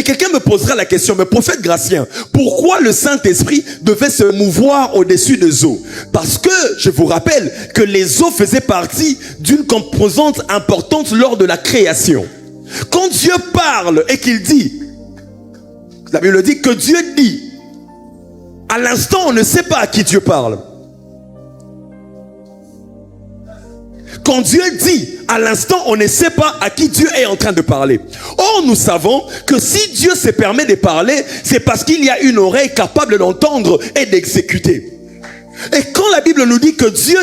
Et quelqu'un me posera la question, mais prophète Gratien, pourquoi le Saint-Esprit devait se mouvoir au-dessus des eaux? Parce que, je vous rappelle, que les eaux faisaient partie d'une composante importante lors de la création. Quand Dieu parle et qu'il dit, la Bible dit que Dieu dit, à l'instant on ne sait pas à qui Dieu parle. Quand Dieu dit, à l'instant, on ne sait pas à qui Dieu est en train de parler. Or, nous savons que si Dieu se permet de parler, c'est parce qu'il y a une oreille capable d'entendre et d'exécuter. Et quand la Bible nous dit que Dieu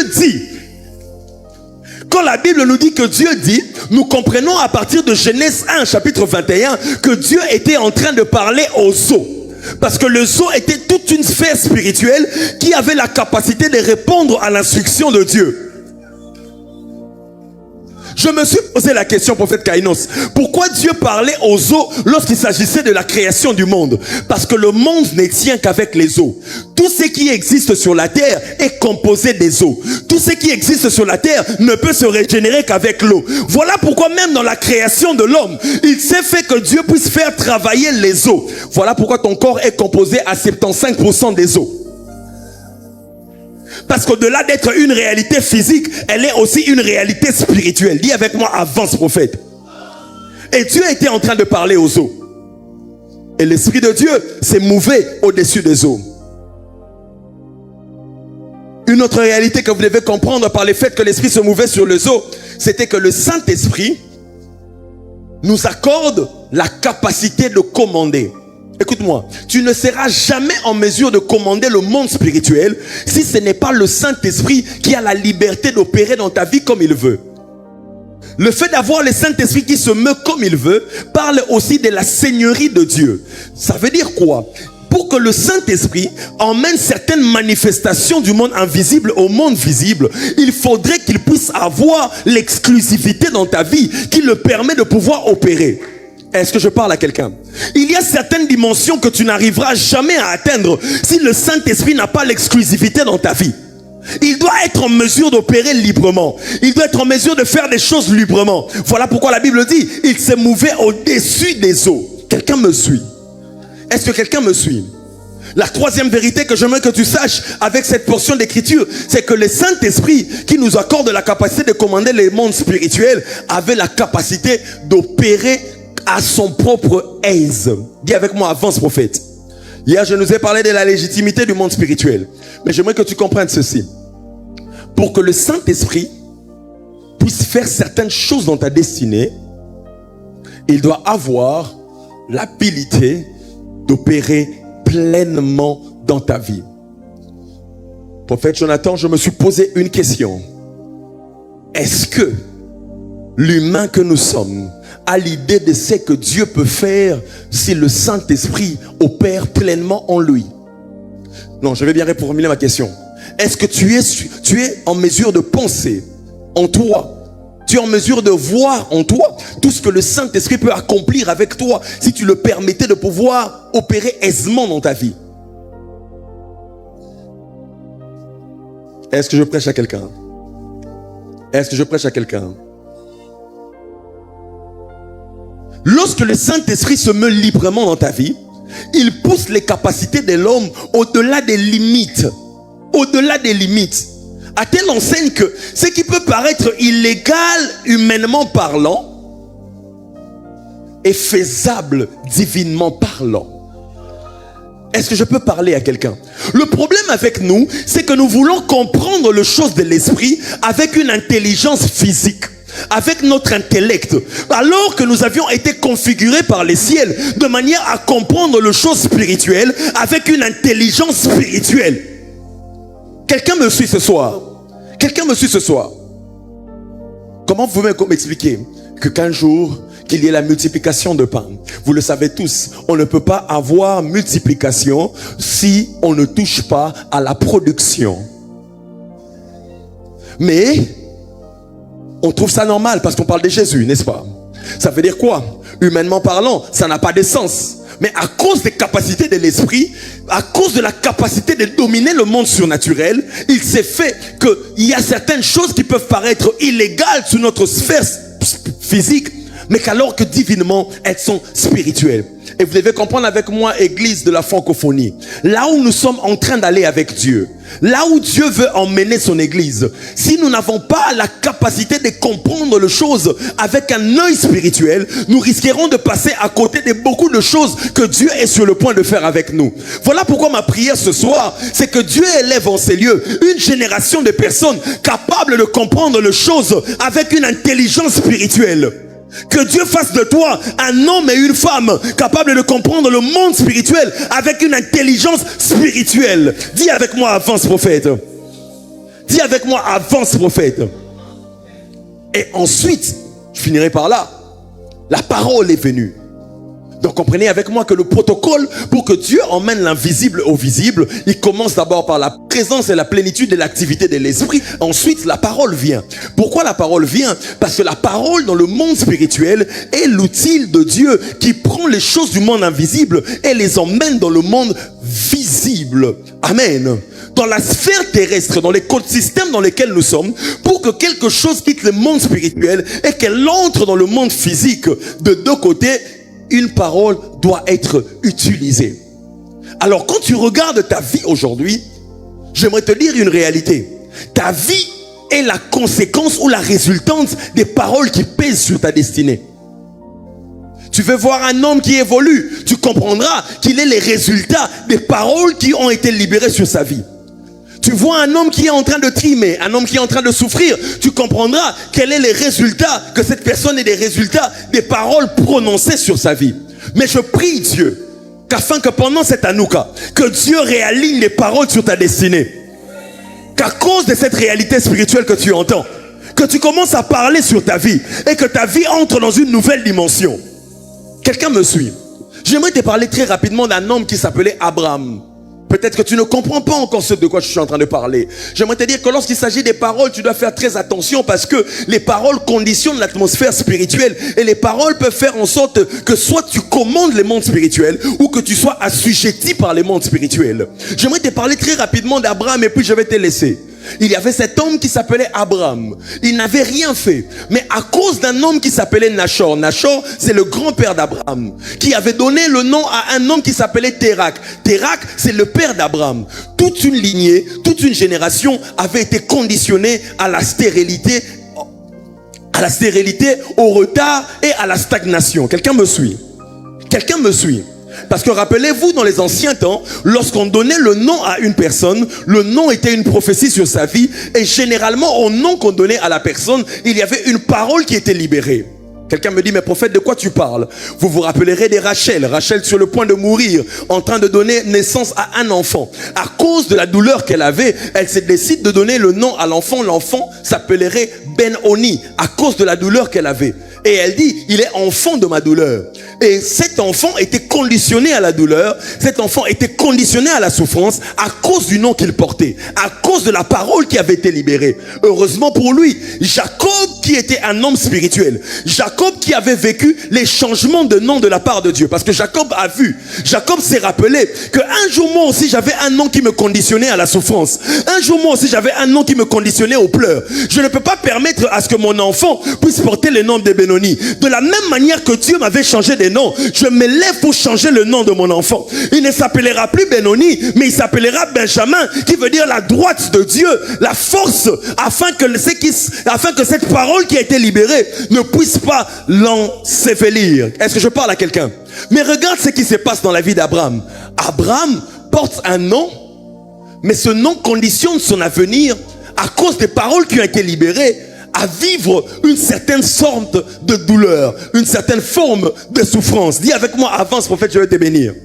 dit, nous comprenons à partir de Genèse 1, chapitre 21, que Dieu était en train de parler aux eaux. Parce que les eaux étaient toute une sphère spirituelle qui avait la capacité de répondre à l'instruction de Dieu. Je me suis posé la question, prophète Kainos, pourquoi Dieu parlait aux eaux lorsqu'il s'agissait de la création du monde? Parce que le monde ne tient qu'avec les eaux. Tout ce qui existe sur la terre est composé des eaux. Tout ce qui existe sur la terre ne peut se régénérer qu'avec l'eau. Voilà pourquoi même dans la création de l'homme, il s'est fait que Dieu puisse faire travailler les eaux. Voilà pourquoi ton corps est composé à 75% des eaux. Parce qu'au-delà d'être une réalité physique, elle est aussi une réalité spirituelle. Dis avec moi, avance prophète. Et Dieu était en train de parler aux eaux. Et l'Esprit de Dieu s'est mouvé au-dessus des eaux. Une autre réalité que vous devez comprendre par le fait que l'Esprit se mouvait sur les eaux, c'était que le Saint-Esprit nous accorde la capacité de commander. Écoute-moi, tu ne seras jamais en mesure de commander le monde spirituel si ce n'est pas le Saint-Esprit qui a la liberté d'opérer dans ta vie comme il veut. Le fait d'avoir le Saint-Esprit qui se meut comme il veut parle aussi de la seigneurie de Dieu. Ça veut dire quoi? Pour que le Saint-Esprit emmène certaines manifestations du monde invisible au monde visible, il faudrait qu'il puisse avoir l'exclusivité dans ta vie qui le permet de pouvoir opérer. Est-ce que je parle à quelqu'un? Il y a certaines dimensions que tu n'arriveras jamais à atteindre si le Saint-Esprit n'a pas l'exclusivité dans ta vie. Il doit être en mesure d'opérer librement. Il doit être en mesure de faire des choses librement. Voilà pourquoi la Bible dit, il s'est mouvé au-dessus des eaux. Quelqu'un me suit? Est-ce que quelqu'un me suit? La troisième vérité que j'aimerais que tu saches avec cette portion d'écriture, c'est que le Saint-Esprit qui nous accorde la capacité de commander les mondes spirituels avait la capacité d'opérer à son propre aise. Dis avec moi, avance prophète. Hier, je nous ai parlé de la légitimité du monde spirituel. Mais j'aimerais que tu comprennes ceci. Pour que le Saint-Esprit puisse faire certaines choses dans ta destinée, il doit avoir l'habilité d'opérer pleinement dans ta vie. Prophète Jonathan, je me suis posé une question. Est-ce que l'humain que nous sommes a l'idée de ce que Dieu peut faire si le Saint-Esprit opère pleinement en lui? Non, je vais bien reformuler ma question. Est-ce que tu es en mesure de penser en toi? Tu es en mesure de voir en toi tout ce que le Saint-Esprit peut accomplir avec toi si tu le permettais de pouvoir opérer aisément dans ta vie? Est-ce que je prêche à quelqu'un? Est-ce que je prêche à quelqu'un? Lorsque le Saint-Esprit se meut librement dans ta vie, il pousse les capacités de l'homme au-delà des limites. Au-delà des limites. À telle enseigne que ce qui peut paraître illégal humainement parlant est faisable divinement parlant. Est-ce que je peux parler à quelqu'un? Le problème avec nous, c'est que nous voulons comprendre les choses de l'esprit avec une intelligence physique, avec notre intellect, alors que nous avions été configurés par les ciels de manière à comprendre les choses spirituelles avec une intelligence spirituelle. Quelqu'un me suit ce soir? Quelqu'un me suit ce soir? Comment vous pouvez m'expliquer que qu'un jour qu'il y ait la multiplication de pain? Vous le savez tous, on ne peut pas avoir multiplication si on ne touche pas à la production. Mais on trouve ça normal parce qu'on parle de Jésus, n'est-ce pas? Ça veut dire quoi? Humainement parlant, ça n'a pas de sens. Mais à cause des capacités de l'esprit, à cause de la capacité de dominer le monde surnaturel, il s'est fait qu'il y a certaines choses qui peuvent paraître illégales sous notre sphère physique, mais qu'alors que divinement, elles sont spirituelles. Et vous devez comprendre avec moi, Église de la francophonie, là où nous sommes en train d'aller avec Dieu, là où Dieu veut emmener son Église, si nous n'avons pas la capacité de comprendre les choses avec un œil spirituel, nous risquerons de passer à côté de beaucoup de choses que Dieu est sur le point de faire avec nous. Voilà pourquoi ma prière ce soir, c'est que Dieu élève en ces lieux une génération de personnes capables de comprendre les choses avec une intelligence spirituelle. Que Dieu fasse de toi un homme et une femme capables de comprendre le monde spirituel avec une intelligence spirituelle. Dis avec moi, avance prophète. Dis avec moi, avance prophète. Et ensuite, je finirai par là. La parole est venue. Donc comprenez avec moi que le protocole pour que Dieu emmène l'invisible au visible, il commence d'abord par la présence et la plénitude de l'activité de l'esprit. Ensuite, la parole vient. Pourquoi la parole vient? Parce que la parole dans le monde spirituel est l'outil de Dieu qui prend les choses du monde invisible et les emmène dans le monde visible. Amen. Dans la sphère terrestre, dans l'écosystème dans lequel nous sommes, pour que quelque chose quitte le monde spirituel et qu'elle entre dans le monde physique de deux côtés, une parole doit être utilisée. Alors quand tu regardes ta vie aujourd'hui, j'aimerais te dire une réalité. Ta vie est la conséquence ou la résultante des paroles qui pèsent sur ta destinée. Tu veux voir un homme qui évolue, tu comprendras qu'il est les résultats des paroles qui ont été libérées sur sa vie. Tu vois un homme qui est en train de trimer, un homme qui est en train de souffrir, tu comprendras quels sont les résultats, que cette personne est des résultats des paroles prononcées sur sa vie. Mais je prie Dieu, qu'afin que pendant cette Hanouka, que Dieu réaligne les paroles sur ta destinée. Qu'à cause de cette réalité spirituelle que tu entends, que tu commences à parler sur ta vie et que ta vie entre dans une nouvelle dimension. Quelqu'un me suit? J'aimerais te parler très rapidement d'un homme qui s'appelait Abraham. Peut-être que tu ne comprends pas encore ce de quoi je suis en train de parler. J'aimerais te dire que lorsqu'il s'agit des paroles, tu dois faire très attention parce que les paroles conditionnent l'atmosphère spirituelle et les paroles peuvent faire en sorte que soit tu commandes les mondes spirituels ou que tu sois assujetti par les mondes spirituels. J'aimerais te parler très rapidement d'Abraham et puis je vais te laisser. Il y avait cet homme qui s'appelait Abraham. Il n'avait rien fait. Mais à cause d'un homme qui s'appelait Nachor. Nachor, c'est le grand-père d'Abraham. Qui avait donné le nom à un homme qui s'appelait Térak. Térak, c'est le père d'Abraham. Toute une lignée, toute une génération avait été conditionnée à la stérilité, au retard et à la stagnation. Quelqu'un me suit? Quelqu'un me suit? Parce que rappelez-vous, dans les anciens temps, lorsqu'on donnait le nom à une personne, le nom était une prophétie sur sa vie. Et généralement, au nom qu'on donnait à la personne, il y avait une parole qui était libérée. Quelqu'un me dit, mais prophète, de quoi tu parles? Vous vous rappellerez de Rachel. Rachel sur le point de mourir, en train de donner naissance à un enfant. À cause de la douleur qu'elle avait, elle se décide de donner le nom à l'enfant. L'enfant s'appellerait Ben-Oni, à cause de la douleur qu'elle avait. Et elle dit, il est enfant de ma douleur. Et cet enfant était conditionné à la douleur. Cet enfant était conditionné à la souffrance à cause du nom qu'il portait, à cause de la parole qui avait été libérée. Heureusement pour lui, Jacob qui était un homme spirituel, Jacob qui avait vécu les changements de nom de la part de Dieu. Parce que Jacob a vu, Jacob s'est rappelé qu'un jour moi aussi j'avais un nom qui me conditionnait à la souffrance. Un jour moi aussi j'avais un nom qui me conditionnait aux pleurs. Je ne peux pas permettre à ce que mon enfant puisse porter le nom de Benoni. De la même manière que Dieu m'avait changé de nom, je me lève pour changer le nom de mon enfant. Il ne s'appellera plus Benoni, mais il s'appellera Benjamin, qui veut dire la droite de Dieu, la force, afin que cette parole qui a été libérée ne puisse pas l'ensevelir. Est-ce que je parle à quelqu'un? Mais regarde ce qui se passe dans la vie d'Abraham. Abraham porte un nom, mais ce nom conditionne son avenir à cause des paroles qui ont été libérées à vivre une certaine sorte de douleur, une certaine forme de souffrance. Dis avec moi, avance prophète, je vais te bénir.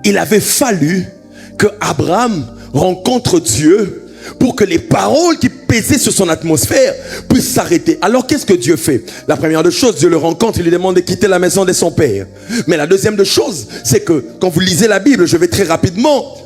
Il avait fallu que Abraham rencontre Dieu pour que les paroles qui pesaient sur son atmosphère puissent s'arrêter. Alors qu'est-ce que Dieu fait? La première des choses, Dieu le rencontre, il lui demande de quitter la maison de son père. Mais la deuxième des choses, c'est que quand vous lisez la Bible, je vais très rapidement,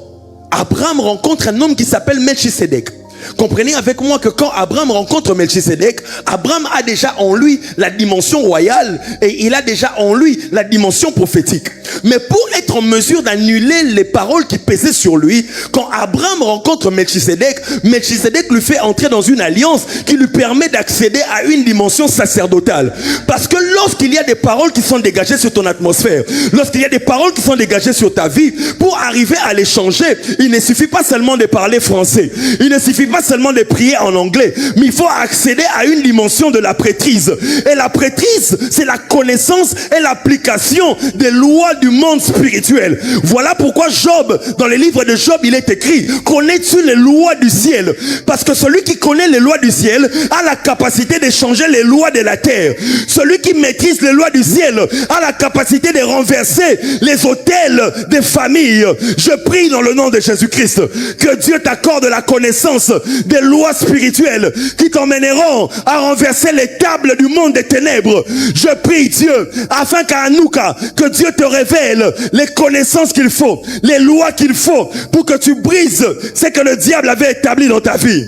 Abraham rencontre un homme qui s'appelle Melchisedec. Comprenez avec moi que quand Abraham rencontre Melchisédek, Abraham a déjà en lui la dimension royale et il a déjà en lui la dimension prophétique. Mais pour être en mesure d'annuler les paroles qui pesaient sur lui, quand Abraham rencontre Melchisédek, Melchisédek lui fait entrer dans une alliance qui lui permet d'accéder à une dimension sacerdotale. Parce que lorsqu'il y a des paroles qui sont dégagées sur ton atmosphère, lorsqu'il y a des paroles qui sont dégagées sur ta vie, pour arriver à les changer, il ne suffit pas seulement de parler français, il ne suffit pas seulement de prier en anglais, mais il faut accéder à une dimension de la prêtrise. Et la prêtrise, c'est la connaissance et l'application des lois du monde spirituel. Voilà pourquoi Job, dans le livre de Job, il est écrit: connais-tu les lois du ciel? Parce que celui qui connaît les lois du ciel a la capacité de changer les lois de la terre. Celui qui maîtrise les lois du ciel a la capacité de renverser les autels des familles. Je prie dans le nom de Jésus-Christ que Dieu t'accorde la connaissance des lois spirituelles qui t'emmèneront à renverser les tables du monde des ténèbres. Je prie Dieu afin qu'à Hanouka, que Dieu te révèle les connaissances qu'il faut, les lois qu'il faut pour que tu brises ce que le diable avait établi dans ta vie.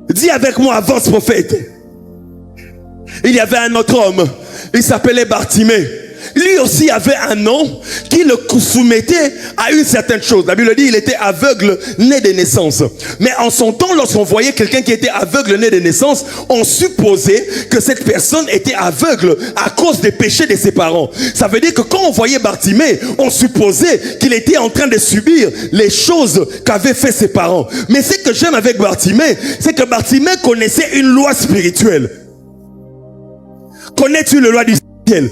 Dis avec moi, avance prophète. Il y avait un autre homme, il s'appelait Bartimée. Lui aussi avait un nom qui le soumettait à une certaine chose. La Bible dit qu'il était aveugle né de naissance. Mais en son temps, lorsqu'on voyait quelqu'un qui était aveugle né de naissance, on supposait que cette personne était aveugle à cause des péchés de ses parents. Ça veut dire que quand on voyait Bartimée, on supposait qu'il était en train de subir les choses qu'avaient fait ses parents. Mais ce que j'aime avec Bartimée, c'est que Bartimée connaissait une loi spirituelle. Connais-tu la loi du ciel?